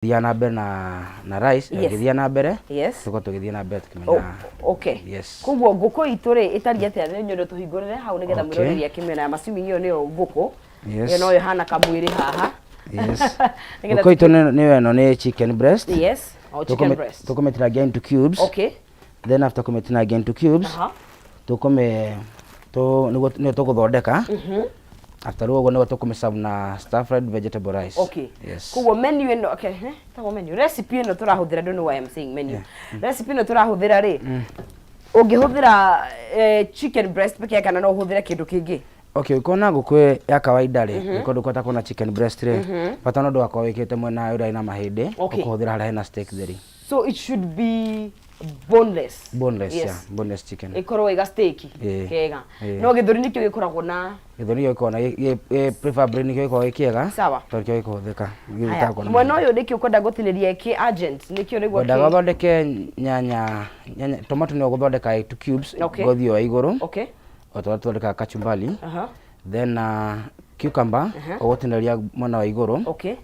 Diana mbere na rice githia na mbere tuko tugithia na mbere tukimenya okay kuguo nguko itu ri itari atia ni nyondo tuhingurire hau ni getha mwiroreri akimena masimi iyo ni nguko iyo no yohana kamwiri haha nguko itu ni eno ni chicken breast chicken breast tukometira again into cubes then after kometina again into cubes tukome ni tuguthondeka after all, we're going to na stir-fried vegetable rice. Yes. Kugo menu eno tago menu recipe eno turahudira, don't know why I'm saying menu. Recipe eno turahudira ri. Ungihudira chicken breast peke kana no uhudira kindu kingi. Ukona ngukwe ya kawaida ri, ukondo kwata kuna chicken breast ri. Patano ndo akwa wikete mwena ura ina mahinde, ukuhudira hara hena steak theri. So it should be boneless. Boneless chicken. Ikoro ega steak kega. No githuri nikyo gikoragwo na githuri gikona preferably nikyo gikoragwo gikiega. Sawa. Tokyo gikuthika. Mwena uyu nikyo kwenda guthiniria ki agent nikyo rigwo ki. Kwenda guthondeke nyanya tomato ni guthondeka into cubes gothio wa iguru. Othondeka kachumbali. Then cucumber ogotinaria mwena wa iguru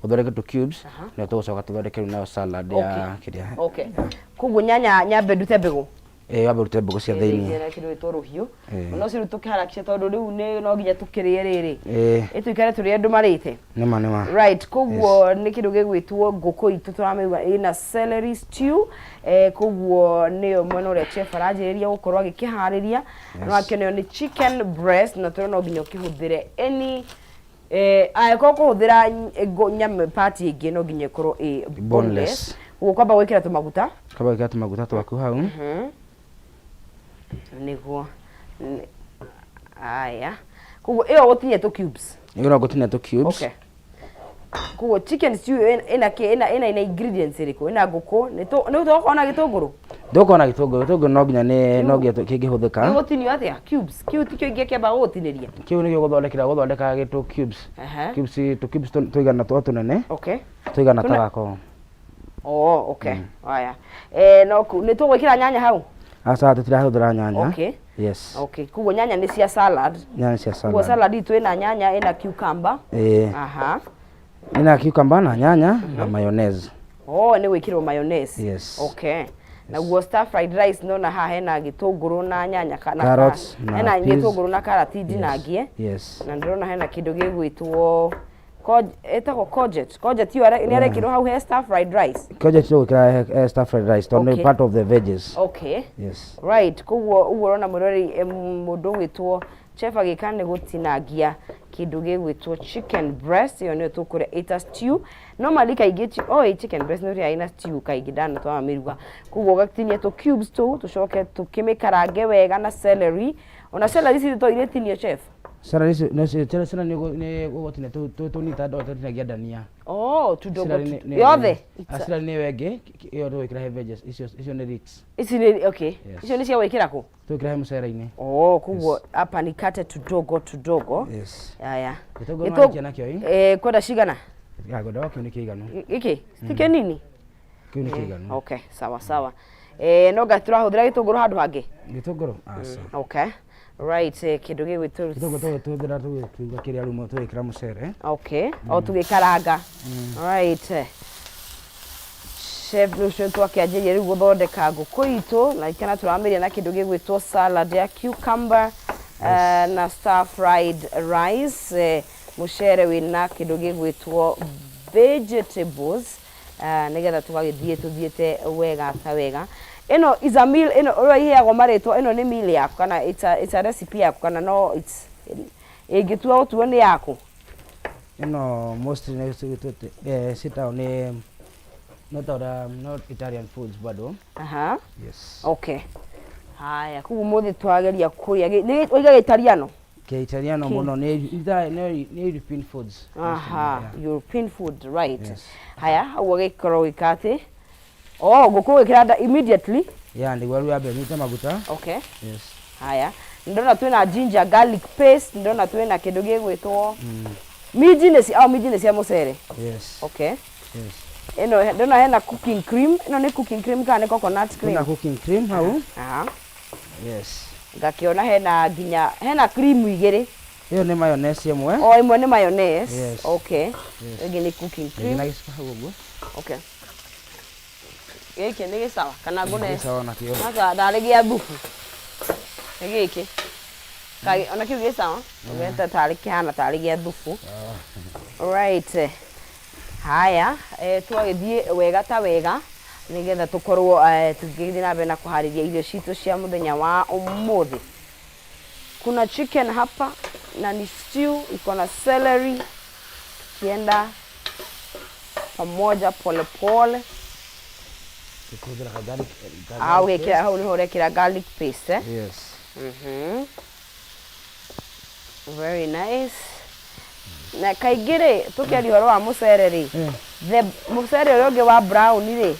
uthondeke to cubes na tugocoka tuthondeke na salad ya kiria. Kugu nyanya nyambe ndute mbegu wambe ndute mbegu cia thiini na kindu itoruhio no ciru tukiharakisha tondu riu ni no nginya tukirie riri ituikare turi andu marite nima right kuguo ni kindu gigwitwo nguku itu turameuga ina celery stew kuguo ni mwena uria chef arajiriria gukorwa gikihariria no akeneo ni chicken breast na turo no nginya ukihuthire any ayako kuhuthira nyama party ingi no nginya ikorwo boneless ugo kwamba gwikira tumaguta twaku hau niguo aya kugo iyo gotinye to cubes kugo chicken stew ina ingredients iriko ina nguku ni tukona gitunguru no nginya no nginya kingihuthika gotinio atia cubes tikyo ingekeba gutiniria kiu ni guthondeka gitu cubes tuigana tunene tuigana tagako aya no ni tugwikira nyanya hau asa tutirahuthira nyanya kugo nyanya ni cia salad kugo salad itu ina nyanya ina cucumber ina cucumber na nyanya na mayonnaise ni wikirwo mayonnaise na guo stir fried rice no na haha hena gitunguru na nyanya kana carrots hena gitunguru na karati ndinangie na ndirona hena kindu gigwitwo courgette you are ni rekiro hau he stir fried rice stir fried rice don't part of the veggies right kuguo urona murori mundu witwo chef agikane gutinangia kindu gigwitwo chicken breast yo ni tukure ita stew no malika igeti chicken breast no ria ina stew kaigidana twa miruga kuguo gatinie to cubes tu tucoke tukimikarange wega na celery ona celery ci to iretinio chef celery no celery ni gotine tu ni ta ndo tinagia dania tudogo yothe celery ni wenge yo ndo ikira he veggies icio ni rich icio ni icio ni cia wikira ku tukira he mucere-ini kuguo hapa nikate tudogo haya gitunguru nakio kwenda cigana goda wakio ni kigano iki stike nini kio ni kigano sawa no gaturahudira gitunguru handu hangi gitunguru right kindu gigwitwo tuthira tuiga kiria rumo tuikira mucere tugikaranga right chef Lucian twakianjiria riu guthondeka nguku itu na ikana turamiria na kindu gigwitwo salad ya cucumber na stir fried rice mucere wina kindu gigwitwo vegetables nigetha tuthiete wega eno is a meal eno ora hiago maretwo eno ni meal yaku kana it's a recipe yaku kana no it's igitua utuo ni yaku eno mostly na sit down ni not Italian foods bado haya kugu muthi twageria kuria ni oiga Italiano Italiano muno ni European foods European food right haya ugekoro wikate nguku wikiranda immediately ndigwa ru yabe nita maguta haya ndona twina ginger garlic paste ndona twina kindu gigwitwo mijinesi ya mucere eno ndona hena cooking cream eno ni cooking cream kana coconut cream na cooking cream hau ngakiona hena cream igiri hiyo ni mayonnaise imwe imwe ni mayonnaise igi ni cooking cream Okay. Gĩkĩ nĩ gĩcawa kana ngũne. Gĩcawa nakĩo. Naka ndarĩ gĩa thubu. Gĩkĩ. Kai ona kĩu gĩcawa. Ngeta tarĩ kĩhana tarĩ gĩa thubu. Alright. Haya, twagĩthiĩ wega ta wega nigetha tukorwo tugĩthiĩ na mbere na kuharĩria irio citũ cia muthenya wa ũmũthĩ. Kuna chicken hapa na ni stew, iko na celery, kienda pamoja pole pole. Tukujira garlic. Wekera hau niho rekera garlic paste. Yes. Very nice. Na kaigire tukiari horo wa mucere ri. The mucere ũrĩa ũngĩ wa brown ri.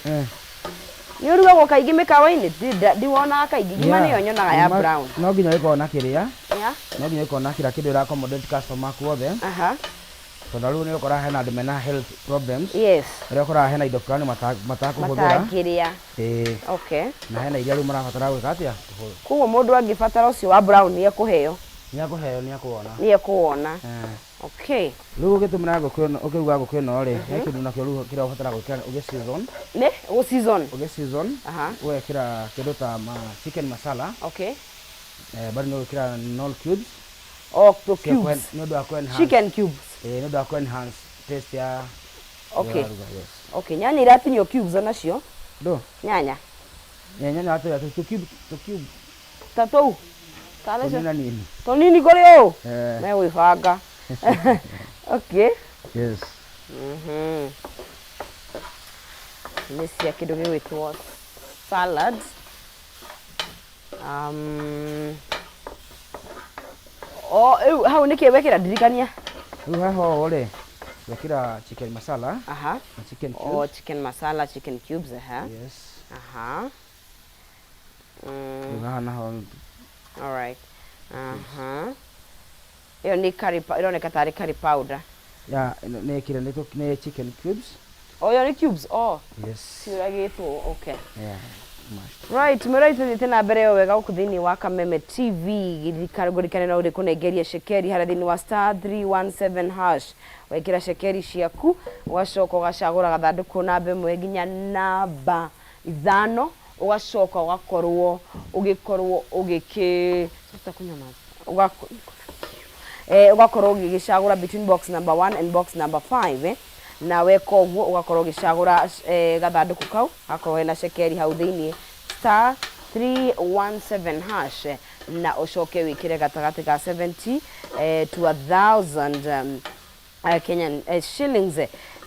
Ni urugagwo kaingĩ mĩkawa-inĩ ndiwona kaingĩ ngima nĩyo nyonaga ya brown. No nginya ĩkorwo na kĩrĩa. No nginya ĩkorwo na kĩrĩa kĩndũ ĩra accommodate customer kuothe. Tondũ rĩu nĩ ũkoraga hena andũ mena health problems. Yes. Rĩu ũkoraga hena indo fulani matakũhũthĩra. Matakĩrĩa. Okay. Na hena iria rĩu marabatara gwĩka atĩa? Koguo mũndũ angĩbatara ũcio wa brown nĩ ekũheo. Nĩ ekuona. Okay. Rĩu ũgĩtũmĩra ngũkũ ĩno ũkĩruga ngũkũ ĩno rĩ, he kĩndũ nakĩo rĩu kĩrĩa ũbatara gwĩkĩra ũgĩ-season. Nĩ? Ũgĩ-season. Ũgĩ-season. Ũgekĩra kĩndũ ta chicken masala. Okay. Bado nĩ ũgĩkĩra nol cubes. Cubes. Nĩ ũndũ wa ku-enhance. Chicken cubes. Nĩ ũndũ wa ku-enhance taste ya. Okay. Okay, nyanya iratinio cubes onacio. Do. Nyanya. Nyanya atoya tu cube. Tatu. Tonini kuri o. Me gwibanga. Okay. Yes. Nĩ cia kĩndũ gĩgwĩtwo salad. Hau nĩkĩ wekĩra ndirikania? Rĩu haha rĩ wekĩra chicken masala. Chicken cubes. Chicken masala, chicken cubes. Yes. All right. Iyo ni curry, ironeka tarĩ curry powder. Nĩ chicken cubes. Iyo ni cubes. Yes. Ciũragĩtwo. Okay. Yeah. Right, mũraitĩte na mbere wega gũkũ thĩinĩ wa Kameme TV. Gĩthikane na ũrĩ kũnengeria cekeri harĩa thĩinĩ wa star 317 hash. Wekĩra cekeri ciaku, ũgacoka ũgacagũra gathandũkũ namba 1 nginya namba 5. Ugacoka ugakorwo ugakorwo ugigicagura between box number 1 and box number 5 na weka ũguo ugakorwo ugicagura gathandũkũ kau gakorwo na cekeri hau thĩinĩ star 317 hash na ucoke wikire gatagati ka 70 to 1000 Kenyan shillings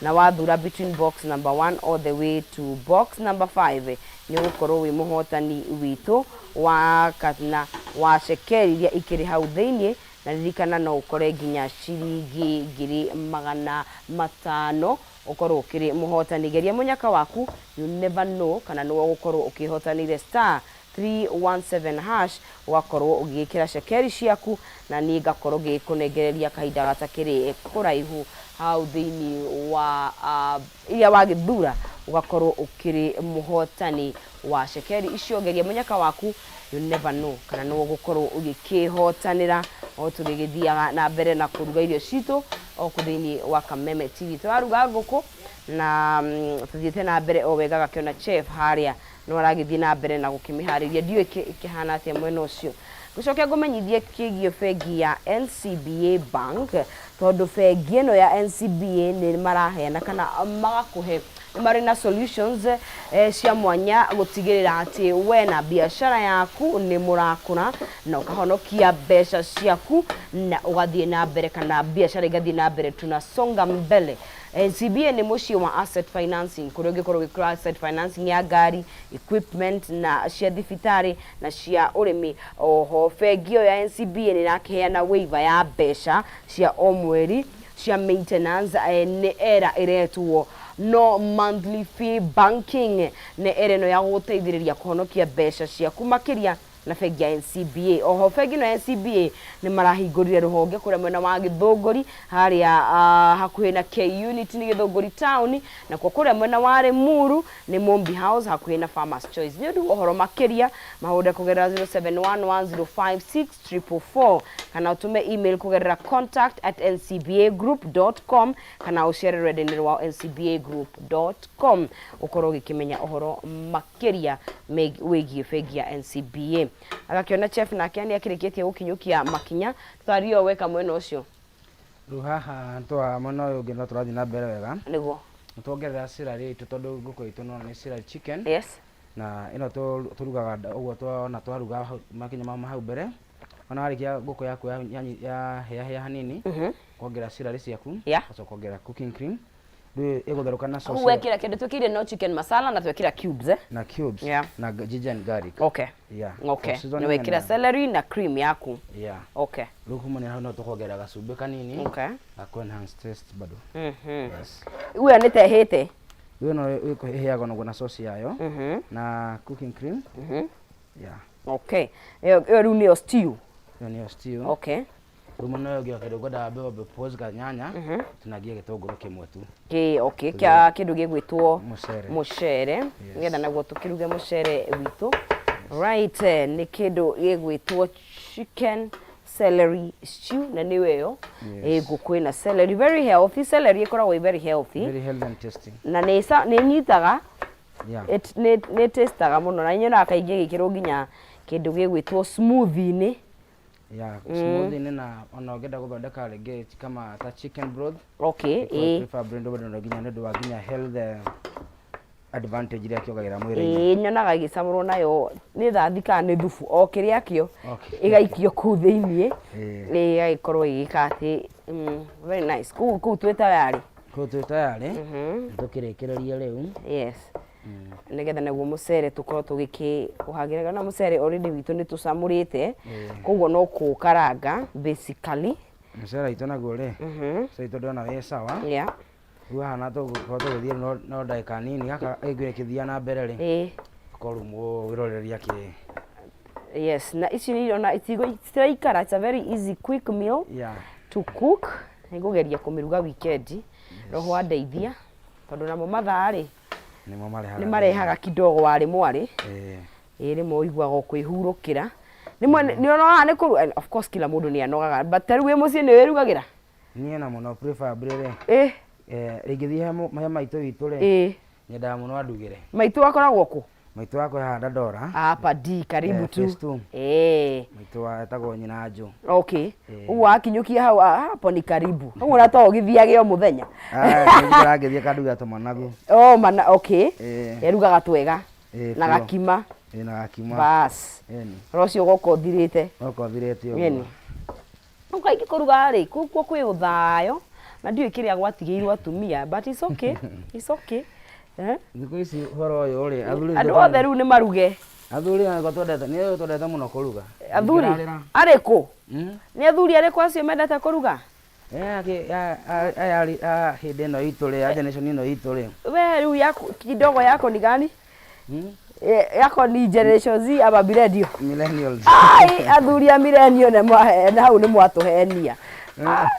na wathura between box number 1 all the way to box number 5 ni ugukorwo wi muhotani witu wa katna wa cekeri iria ikiri hau thĩinĩ na ririkana no ukore nginya ciringi 500 ukorwo ukiri muhotani geria munyaka waku you never know kana no ugukorwo ukihotanire star 317 hash ugakorwo ugikira cekeri ciaku na ni ngakorwo gikunengereria kahinda gatakiri kuraihu hau thĩinĩ wa iria wagithura ugakorwo ukiri muhotani wa cekeri icio geria munyaka waku you never know kana no ugukorwo ugikihotanira o tugigithiaga na mbere na kuruga irio citũ o thĩinĩ wa Kameme TV twaruga ngũkũ na tuthiĩte na mbere o wega gakiona chef haria no aragithii na mbere na gukimiharĩria ndiũ ikihana atĩa mwena ũcio gucokia ngumenyithie kĩgiĩ bengi ya NCBA Bank tondũ bengi ĩno ya NCBA nĩ maraheana kana magakuhe mari na solutions cia mwanya gutigirira ati we na biashara yaku ni murakura na ukahonokia mbeca ciaku na ugathie na mbere kana biashara igathie na mbere tunasonga mbele. NCBA ni muci wa asset financing kuria ungikorwo gikora asset financing ya gari, equipment na cia thibitari na cia urimi. Oho bengi ya NCBA ni rakiheana waiver ya mbeca cia o mweri cia maintenance ni era iretwo no monthly fee banking ne ereno ya guteithiriria kuhonokia mbeca ciaku makiria na bengi ya NCBA. Oho bengi no NCBA ni marahingurire ruhonge kuria mwena wa Githunguri haria hakuhi na K unit ni Githunguri town, na kwa kuria mwena wa Limuru ni Mombi House hakuhi na Farmers Choice. Ni ndu ohoro makiria mahude kugerera 0711056444 kana utume email kugerera contact@ncbagroup.com kana ushare rwendeni rwa ncbagroup.com ukoro gikimenya ohoro makiria wegi bengi ya NCBA. Agakiona chef na kiani akirikitie gukinyukia makinya twario weka mwena ucio ruhaha ntwa mwena uyu ngina turathi na mbere wega niguo tuongerera salary itu tondu nguko itu no ni salary chicken. Yes. Na ino turugaga uguo twona twaruga makinya ma hau mbere ona harikia nguko yaku ya hea hanini kuongerera salary ciaku ucoka kuongerera cooking cream igutharuka na sauce. Uwekira kindu twikire no chicken masala na twekira cubes na cubes na ginger and garlic. Okay. Okay. Na wekira celery na cream yaku. Okay. Rukumu ni hano tukuongerera gacumbi kanini. Okay. Ako enhance taste bado. Yes. Uwe nite hete. Uwe no iko heago no na sauce yayo na cooking cream. Okay. Yo ni stew. Yo ni stew. Okay. Rumana yo kidogo da bebe pose ga nyanya tunagia gitogoro kimwe tu. Okay, kya kindu gigwitwo mucere. Ngetha naguo tukiruge mucere witu. Right, ni kindu gigwitwo chicken celery stew na niweyo nguku na celery, very healthy. Celery ikoragwo very healthy and tasty, na ni nyitaga ne tastaga muno na nyona kaingi gikiro nginya kindu gigwitwo smoothie ni smoothie ni na ona ngenda guthondeka rege kama ta chicken broth. Okay, prefer blend over no nginya ndu wa nginya health advantage ria kiogagira mwiri nyonaga gicamurwo nayo ni thathika ni thufu o kiria kio igaikio ku thiini igaikorwo igikati very nice ku twetayari tukirekereria riu. Yes. Nigetha naguo mucere tukorwo tugiki uhagiraga na mucere already witu ni tucamurite koguo no kukaranga basically mucere itu naguo ri so itu ndona we sawa hana to guthie no daika nini gaka igire kithia na mbere ri korumo wiroreria ki. Yes, na ici ni ona itiraikara. It's a very easy quick meal to cook. Nigugeria kumiruga weekend roho andeithia tondu namo mathari ni marehaga kidogo wari mwari rimwe igwaga kwihurukira ni ona ni kuru. Of course kila mundu ni anogaga, but tari we mucie ni wirugagira nie na muno prefer brere rigithie maitu witu ri nyenda muno andugire. Maitu akoragwo ku? Maitu wako handa Dora hapa di karibu tu maitu etagwo nyina nju. Okay, ugu akinyukia hau hapo ni karibu ugu na to githiage o muthenya ndiragithie kanduga tumanagu mana. Okay, erugaga twega na gakima bas rocio goko thirite yeni ukaiki kuruga ri kuko kwi uthayo na ndiyo kiria gwatigirwo atumia, but it's okay. It's okay. Thiku ici horo yo ri athuri andu othe riu ni maruge athuri ngo twendete muno kuruga. Athuri ariku ni athuri ariku acio mendete kuruga hinde no itu ri generation ino itu ri. We riu yako kidogo yako ni gani? Yako ni generation Z aba millennials. Ai athuri ya millennial na hau ni mwatuhenia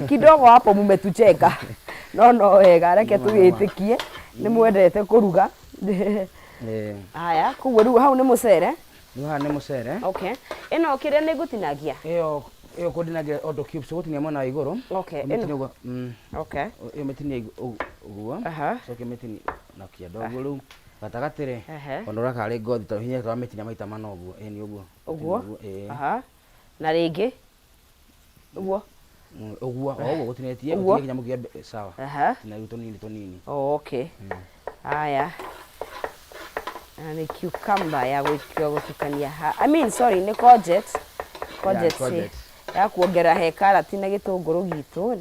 kidogo hapo mumetucheka. No wega reke tugitikie ni mwendete kuruga. Aya kuguo riu hau ni mucere. Ni mucere. Okay, ino kiria ni gutinagia iyo kudinagia odo cubes gutinia mwana iguru. Okay, okay, iyo metinia uguo so kemetinia na kiadogo riu gatagatire ondora kare ngothi to hinya twa metinia maita mana uguo ni uguo na ringi uguo uguo gutinetie nginya mugia sawa na ruto nini. Okay. Aya ni cucumber ya gutukania ni courgette ya kuongera he carrot na gitunguru gitu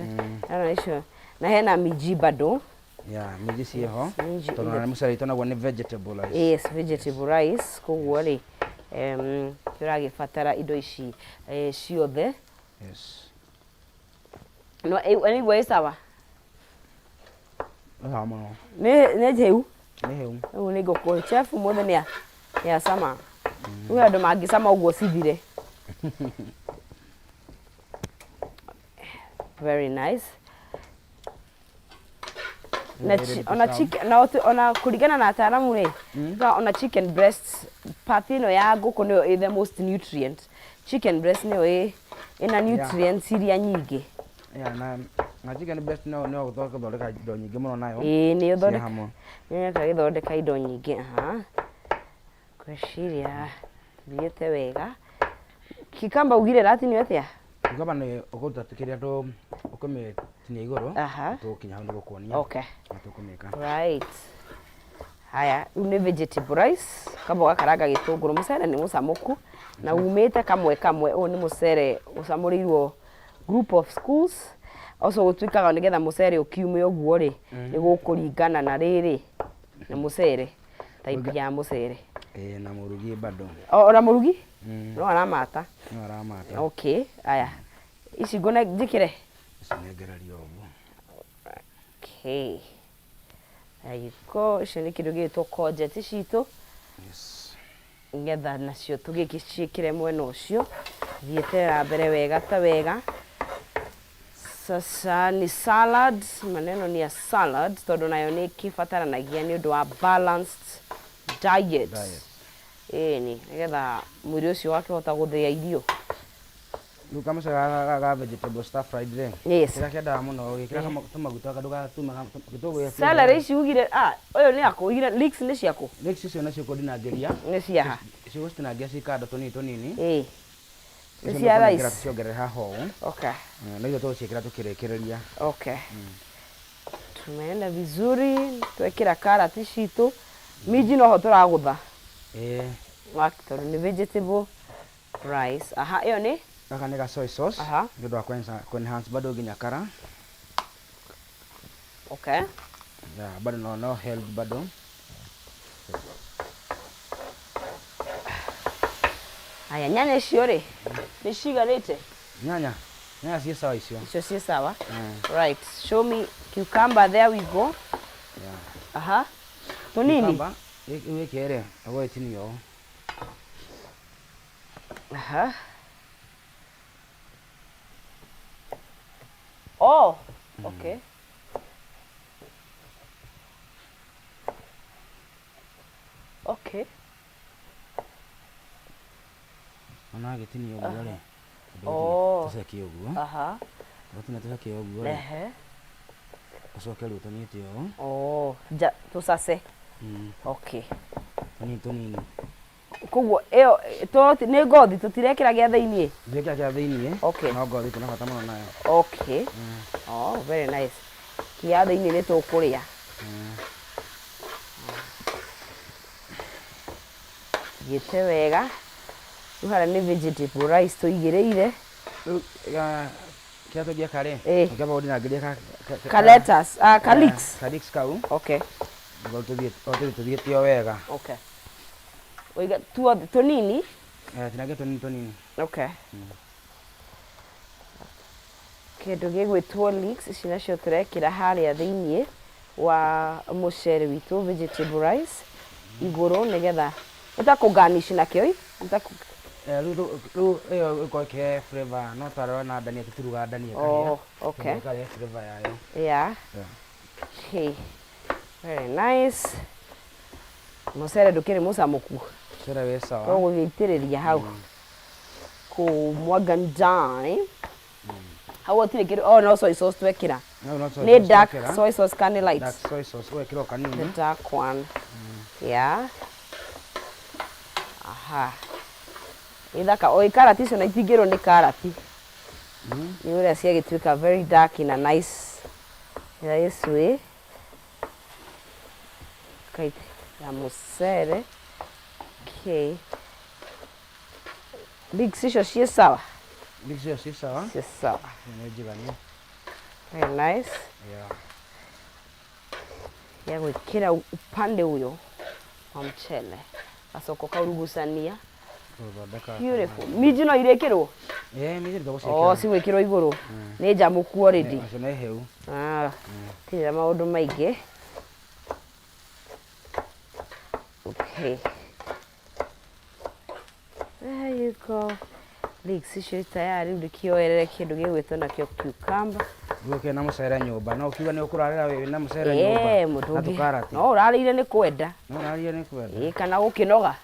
na icio na hena miji bado miji ciho tondu na mucere itonagwo ni vegetable rice. Yes, vegetable rice koguo ri turagibatara indo ici ciothe. Yes. No anyway sawa ne jeu ni ngoko chef mothe ni ya sama Uya ndo mangicama uguo cithire. Very nice. Ona kurigana na ataalamu ri ona chicken breast part ino ya nguku niyo the most nutrient. Chicken breast niyo ina nutrients iria nyingi. Na chicken breast no gũthondeka indo nyingĩ mũno nayo. Nĩ ũthondeka. Nĩ gũthondeka indo nyingĩ, Kwĩciria thiĩte wega. Cucumber ugire ratinio atĩa? Cucumber nĩ ũgũtatĩkĩria andũ ũkũmĩtinia igũrũ. Tũkinya hau nĩ gũkuonia. Okay. Tũkũmĩka. Right. Haya, rĩu nĩ vegetable rice. Kamboga karanga gĩtũngũrũ. Mũcere nĩ mũcamũku. Na umĩte kamwe kamwe. Ũyũ nĩ mũcere ũcamũrĩirwo group of schools. Also gũtuĩkaga nĩgetha mũcere ũkiume ũguo rĩ nĩ gũkũringana na rĩrĩ nĩ mũcere type ya mũcere na mũrugi bado ona mũrugi no aramata okay aya ici ngona njikire cinegererio ũguo okay ayiko ici nĩ kĩndũ gĩtwo courgette citũ ngetha nacio tũgĩciĩkĩre mwena ũcio thiĩte mbere wega ta wega. Sasa ni salad, maneno ni ya salad, tondu nayo ni kibataranagia ni undu wa balanced diet. Ni nigetha mwiri ucio wake hota guthia irio. Riu kamũcere ga vegetable stir fried ring. Kĩrĩa kĩendaga mũno gĩkĩra tũmaguta ndũgatuma gĩtũngũrũ. Celery ici ugire ũyũ nĩ yakũ ugire leeks nĩ ciakũ? Leeks icio nacio kũndinangĩria. Nĩ ciaha. Icio gũcitinangia cikanda tũnini tũnini. Nĩ cia rice. Tuciongerere haha ũũ. Okay. Na hiyo tũciĩkĩra tũkĩrĩkĩrĩria. Okay. Tumeenda vizuri, twekĩra karati citũ. Minji noho tũragũtha. Tondũ nĩ vegetable rice. Aha, ĩyo nĩ? Gaka nĩ ga soy sauce. Nĩ ũndũ wa ku-enhance bado nginya kara. Okay. Bado no health bado. Aya, nyanya icio rĩ nĩ cigarĩte? Nyanya ciĩ sawa icio. Icio ciĩ sawa? Right, show me cucumber, there we go. Aha, tũnini? Cucumber, gĩkĩ rĩ, ũgũgĩtinia ũũ. Aha. Oh, okay. Okay. Ona gĩtinia ũguo rĩ. Tũcokie ũguo. Tũcokie ũguo rĩ. Tũcoke rĩu tũnyite ũũ. Tũcace. Okay. Tũnini. Koguo ĩyo nĩ ngothi tũtirekĩra gĩa thĩiniĩ? Ndirekĩra gĩa thĩiniĩ. Okay. No ngothi tũna bata mũno nayo. Okay. Oh, very nice. Gĩa thĩiniĩ nĩ tũkũrĩa. Gĩte wega. Rĩu harĩa nĩ vegetable rice tũigĩrĩire. Rĩu kĩrĩa tũngĩaka rĩ, ũngĩamba ũndinangĩrie ka lettuce, ka leeks. Ka leeks kau. Okay. Tũthiĩte o wega. Okay. Oiga tũnini? Tinangia tũnini. Okay. Kĩndũ gĩgwĩtwo leeks, ici nacio tũrekĩra harĩa thĩiniĩ wa mũcere witũ vegetable rice igũrũ nĩgetha ũtakũnganishi nakĩo rĩu ĩyo ĩkorwo flavor no twarora na ndania tũtiruga ndania kahĩa. Okay. Ĩkarĩa flavor yayo. Yeah. Okay. Very nice. Mũcere ndũkĩrĩ mũcamũku. Mũcere wĩ sawa. Tũgũgĩitĩrĩria hau kũmwaga ndani. Hau gũtirĩ kĩndũ no soy sauce twekĩra. Nĩ dark soy sauce kana light? Dark soy sauce ũgekĩra kanini. The dark one. Yeah. Aha. Ithaka o karati icio na itingĩrwo nĩ karati. Nĩ ũrĩa ciagĩtuĩka very dark in a nice way. Kaiti ya mũcere. Okay. Leeks icio ciĩ sawa? Leeks icio ciĩ sawa. Ciĩ sawa. Nĩ njiganu. Very nice. Ya gwĩkĩra upande ũyũ wa mchele. Gacoka kaurugucania. Beautiful. Minji no irekĩrwo? Minji tũgũciĩkĩra. Cigwĩkĩrwo igũrũ. Nĩ njamũku already. Icio nĩ hĩu. Tira maũndũ maingĩ. Okay. yuko leeks icio tayari ndikioerere kindu gigwitwo nakio cucumber Gwoke na mucere nyumba no kiuga ni ukurarira we na mucere nyumba na tukarati no urarire ni kwenda no urarire ni kwenda kana gukinoga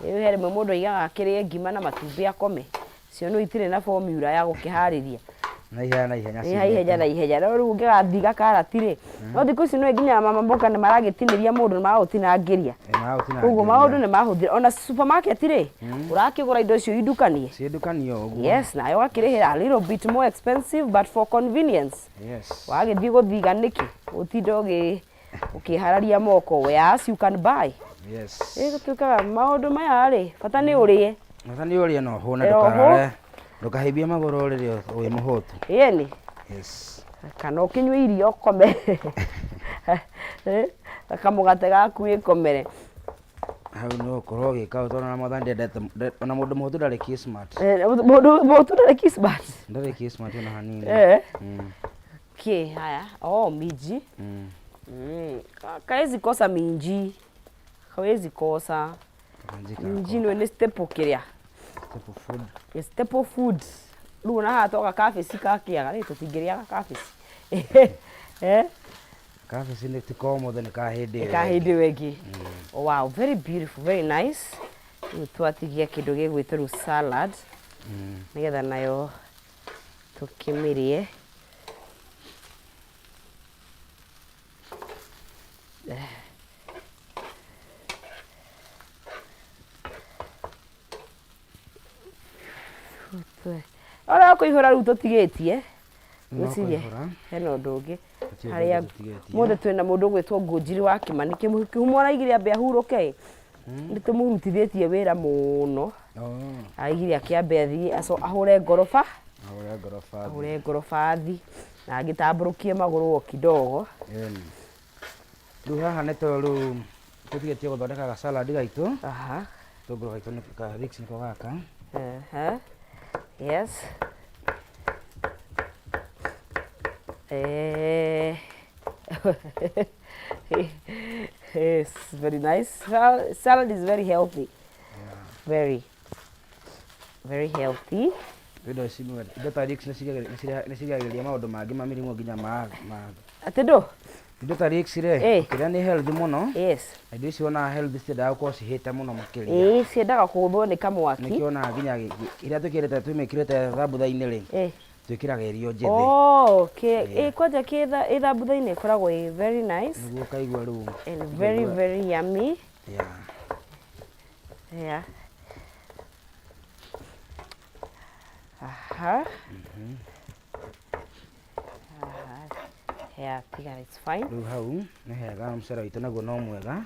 here mundu igaga akirie ngima na matumbi akome cio no itire na formula ya gukihariria na ihenya na ihenya no ru ngigathiga karati ri no thiku ici no nginya mama mboka ni maragitiniria mundu ni magautinangiria uguo maundu ni mahuthira ona supermarket ri urakigura indo cio idukanie cidukanio uguo yes na yo akirihira a little bit more expensive but for convenience yes wagithii guthiga niki utindo ukihararia moko yes you can buy yes gutukaga maundu maya ri bata ni urie no hona ndukarare ndukahibia magoro ririo wi muhutu yeni yes kana ukinywe irio kome kamugate gaku ikomere hau no korwo gika utona na mathandi ndete ona mundu muhutu ndari kismart mundu muhutu ndari kismart ona hanini haya minji kaezi kosa minji hawezi kosa minji ni staple kiria staple food luna hatoka kafesi kakiaga ni tutingiriaga kafesi kafesi ni tikomo then kahindi wengi wow very beautiful very nice twatigia kindu gigwitwo salad nigetha nayo tukimirie ora kuihura ru tutigetie gucirie heno ndungi haria mundu twina mundu gwitwo Ngunjiri wa Kimani kimwana igire ambe ahuruke nditumurutithitie wira muno aigire akiambe athii ahure ngorofa athi na agitamburukie maguru o kidogo riu haha ni toru tutigetie guthondeka ga salad gaitu tunguru gaitu ni ka Rix niko gaka yes yes very nice salad is very healthy very healthy Indo ici ta Rix nicigagiria maundu mangi ma mirimu nginya ma atindo indo ta Rix re kiria ni healthy muno yes indo ici ona healthy ciendaga gukorwo cihite muno makiria ciendaga kuguthwo ni kamwaki nikiona nginya iria tukirete tumikirete thambutha-ini ri twikiraga irio njithe okay kwanja thambutha-ini ikoragwo very nice niguo kaigua ru and very yummy yeah yeah tiga it's fine riu hau ni hega mucere witu naguo no mwega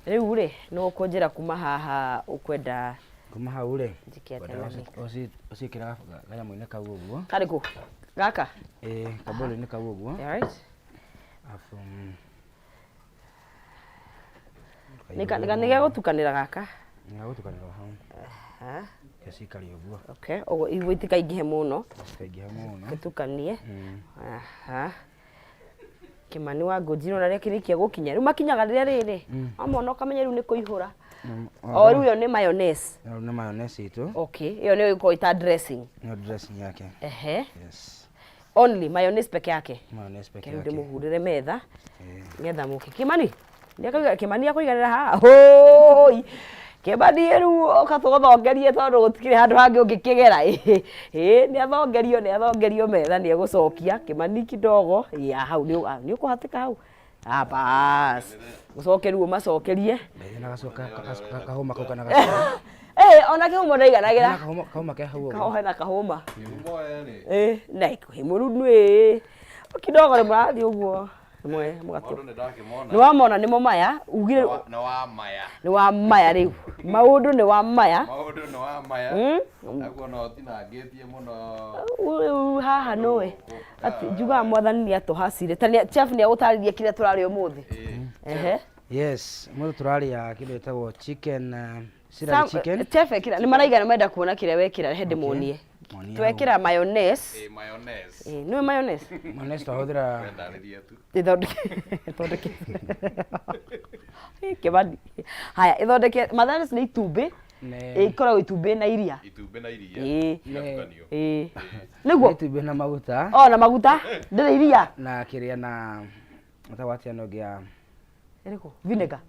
riu ri no kunjira kuma haha ukwenda kuma hau ri ucikira ganyamu-ini kau uguo kariku gaka kabolo-ini kau uguo right nige gutukanira gaka gutukanira hau cikari uguo okay ogo igwe itikaingihe muno gitukanie Kimani wa Ngunjiri na rekirikia gukinya riu makinyaga riri amona ukamenya riu ni kuihura riu yo ni mayonnaise itu okay iyo ni iko ita dressing yake yes only mayonnaise peke yake ndio muhurire metha ngetha muki Kimani ndikaga Kimani akuiganira ha hoi Kimani riu ukatugothogerie tondu gutikire handu hangi ungikigera ni athongerio metha ni egucokia Kimani kidogo ya hau ni ukuhatika hau bas gucokeru macokerie na gacoka kahoma kau kana gacoka ona kihuma ndaiganagira kahoma ke hau kahohe na kahuma na himuru nwe kidogo mrathi uguo mwe mugato ni wamona ni maya ugire ni wa maya riu maundu ni wa maya aguo no tinangitie muno haha nowe ati juga mwathani ni atuhacire tani chef ni agutaririe kire turari umuthi yes muthi turaria kindu etagwo chicken chicken chef ekira ni maraigana menda kuona kire wekira hende munie twekira mayonnaise no mayonnaise twahuthira Kimani Haya ithondeke mathanes nĩ itumbĩ ikoragwo itumbĩ na iria nĩguo itumbĩ na maguta na maguta ndĩrĩ iria na kĩrĩa na matawatia nogĩa eriko vinegar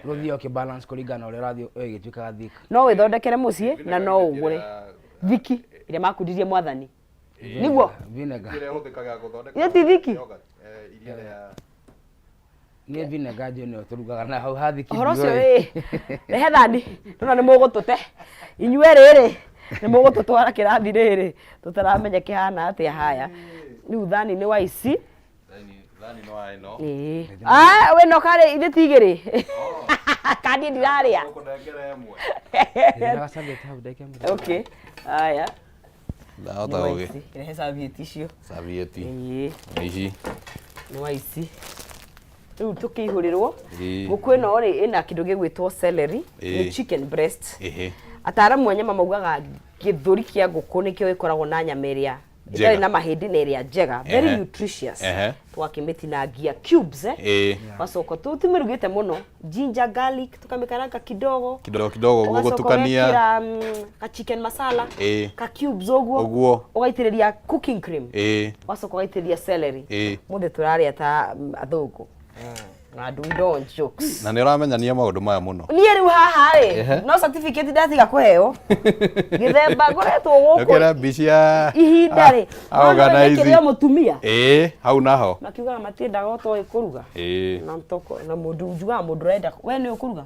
rũthio balance kũringana ũrĩa ũrathiĩ ũgĩtuĩkaga thick no wĩthondekere mũciĩ na no ũgũre thiki iria makundirie mwathani nĩguo vinegar iria ti thiki nĩ vinegar ndio tũrugaga na hau hathiki horo cio rehe thani tuna nĩ mũgũtũte inyue rĩrĩ nĩ mũgũtũtwara kĩrathi rĩrĩ tũtaramenya kĩhana atĩa haya rĩu thani nĩ wa ici thani no aĩ no we no kare ithe tigĩrĩ kandi ndirarĩa okay haya ndahota ũgĩ rehe serviette icio serviette ici nĩ wa ici rĩu tũkĩihũrĩrwo ngũkũ ĩno rĩ ĩna kĩndũ gĩgwĩtwo celery nĩ chicken breast ataramu a nyama maugaga gĩthũri kĩa ngũkũ nĩkĩo gĩkoragwo na nyama ĩrĩa ĩtarĩ na mahĩndĩ na ĩrĩa njega very nutritious twakĩmĩtinangia cubes wacoka tũtimĩrugĩte mũno ginger garlic tũkamĩkaranga kidogo ũguo gũtukania ka chicken masala ka cubes ũguo ũgaitĩrĩria cooking cream wacoka ũgaitĩrĩria celery mothe tũrarĩa ta athũngũ and we don't jokes na nĩ ũramenyania maũndũ maya mũno niĩ rĩu haha rĩ no certificate ndatiga kũheo gĩthemba ngoretwo gũkũ ũkĩra mbici ya ihinda rĩ organize mũtumia hau naho makiugaga matiendaga ũtoĩ kũruga na mtoko na mũndũ njugaga mũndũ ũrenda we nĩ ũkũruga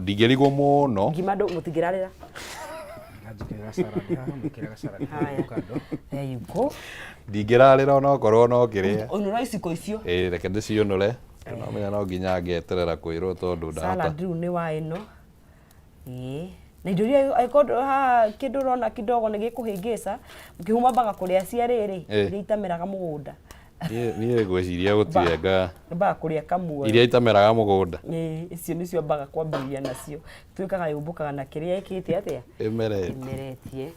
ndingĩrigwo mũno ngima mũtingĩrarĩra ndingĩrarĩra ona okorwo no kĩrĩa ũnũra iciko icio reke ndĩciũnũre nomenya no nginya ngeterera kwĩrwo tondũ ndahota salad rĩu nĩ wa ĩno na indo iria angĩkorwo haha kĩndũ ũrona kidogo nĩ gĩkũhĩngĩca ũkĩhuma mbaga kũrĩa cia rĩrĩ iria itameraga mũgũnda niĩ ngwĩciria gũtienga mbaga kũrĩa kamwe iria itameraga mũgũnda icio nĩcio mbaga kwambĩrĩria nacio tuĩkaga yũmbũkaga na kĩrĩa ĩkĩte atĩa ĩmeretie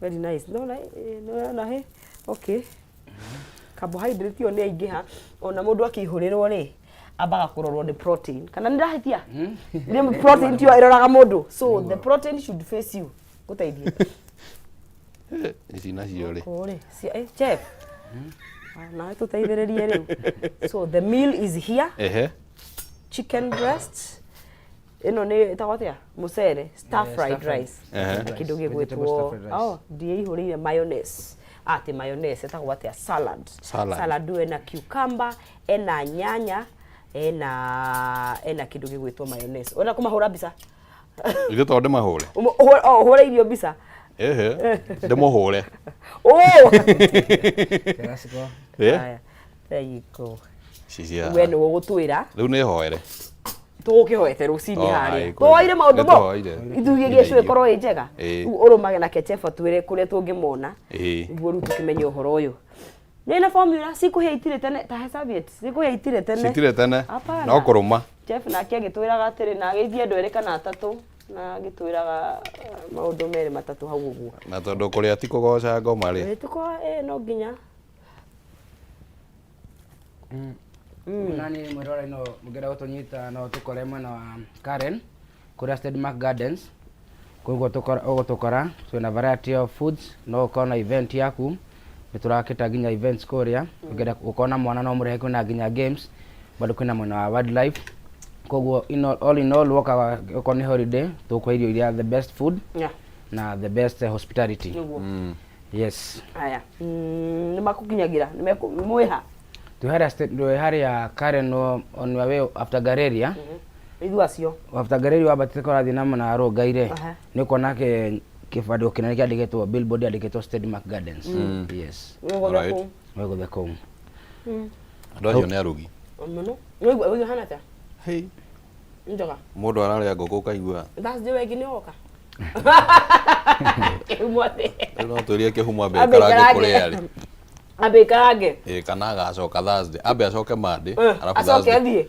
very nice no he okay carbohydrate yo nĩ aingĩha ona mũndũ akĩihũrĩrwo rĩ ambaga kũrorwo nĩ protein kana nĩndahĩtia nĩ protein tio ĩroraga mũndũ so the protein should face you gũteithia ici nacio rĩ chef na tũteithĩrĩrie rĩu so the meal is here chicken breast ĩno nĩ ĩtagwo mũcere stir fried rice kĩndũ gĩgwĩtwo ndiĩihũrĩire mayonnaise ati mayonnaise ĩtagwo atĩa salad ena cucumber ena nyanya ena kĩndũ gĩgwĩtwo mayonnaise ona kũmahũra mbica ithe tondũ ndĩmahũre hũra irio mbica ndĩmũhũre there you go cicia we nĩ ũgũtwĩra rĩu nĩ hoere tũkĩhoete rũcinĩ harĩa tũhoire maũndũ mo ithuigĩrie cũĩ korwo ĩ njega rĩu ũrũmage na ketchup twĩre kũrĩa tũngĩmona nĩguo rĩu tũkĩmenye ũhoro ũyũ nĩna formula cikũhĩa itirĩ tene ta serviette cikũhĩa itirĩ tene no kũrũma chef nake agĩtwĩraga atĩrĩ na agĩithie andũ erĩ kana atatũ na agĩtwĩraga maũndũ merĩ matatũ hau ũguo na tondũ kũrĩa ti kũgoca ngoma rĩ no nginya nani mwirora ino mugera gũtũnyita no tũkore mwena wa Karen kũrĩa Stedmark Gardens koguo ũgũtũkora twĩna variety of foods no ũkona event yaku nĩtũrakĩta nginya events kũrĩa ũkona mwana no mũrehe kwĩna nginya games bado kwĩna mwena wa wildlife koguo all in all woka ũkona holiday tũkwa irio iria the best food na the best hospitality yes aya nĩ makũkinyagira nĩ mwĩha Tuharia Karen on your way after Gareria. Ithuacio. After Gareria wabatite kora thina na rogaire. Ni kona ke kibado kinene kiandiketwo billboard andiketwo Stedmark Gardens. Yes. Wego the com. Ndo acio nĩ arugi. Mũno. Wego hana ta. Hey. Njoga. Mũndũ ararĩa ngũkũ kaigua. That's the way gini oka. Umwate. No tũrie kĩhuma mbere karange kũrĩa rĩ. Abe karange kana agacoka Thursday abe acoke Monday arabu Thursday